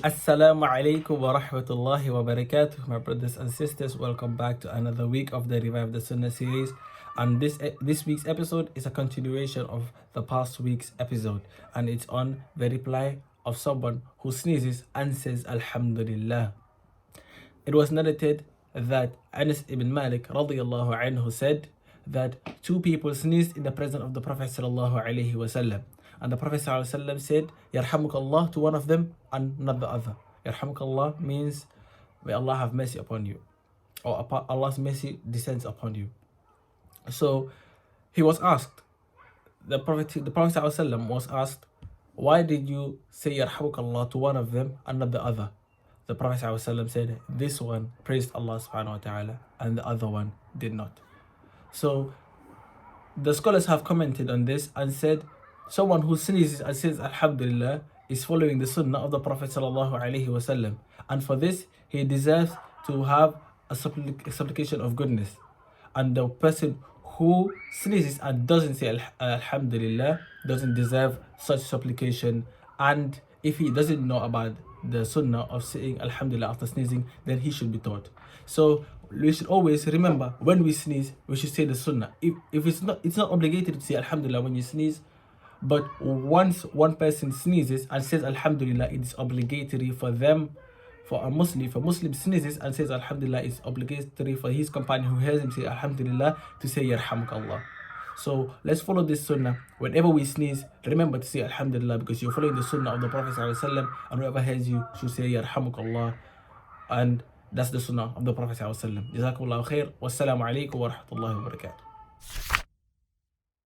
Assalamu alaikum wa rahmatullahi wa barakatuh, my brothers and sisters. Welcome back to another week of the Revive the Sunnah series. And this week's episode is a continuation of the past week's episode, and it's on the reply of someone who sneezes and says Alhamdulillah. It was narrated that Anas ibn Malik radiyallahu anhu said that two people sneezed in the presence of the Prophet sallallahu alaihi wasallam. And the Prophet ﷺ said, Yarhamukallah to one of them and not the other. Yarhamukallah means, may Allah have mercy upon you, or Allah's mercy descends upon you. So he was asked, the Prophet ﷺ was asked, why did you say Yarhamukallah to one of them and not the other? The Prophet ﷺ said, this one praised Allah subhanahu wa ta'ala and the other one did not. So the scholars have commented on this and said, someone who sneezes and says Alhamdulillah is following the sunnah of the Prophet sallallahu alaihi wasallam, and for this he deserves to have a supplication of goodness. And the person who sneezes and doesn't say Alhamdulillah doesn't deserve such supplication. And if he doesn't know about the sunnah of saying Alhamdulillah after sneezing, then he should be taught. So we should always remember, when we sneeze, we should say the sunnah. If it's not obligated to say Alhamdulillah when you sneeze. But once one person sneezes and says Alhamdulillah, it is obligatory for them, for a Muslim, if a Muslim sneezes and says Alhamdulillah, it's obligatory for his companion who hears him say Alhamdulillah to say Yarhamukallah. So let's follow this sunnah. Whenever we sneeze, remember to say Alhamdulillah, because you're following the sunnah of the Prophet ﷺ, and whoever hears you should say Yarhamukallah. And that's the sunnah of the Prophet ﷺ. Jazakumullahu khair. Wassalamu alaikum wa rahmatullahi wa barakatuh.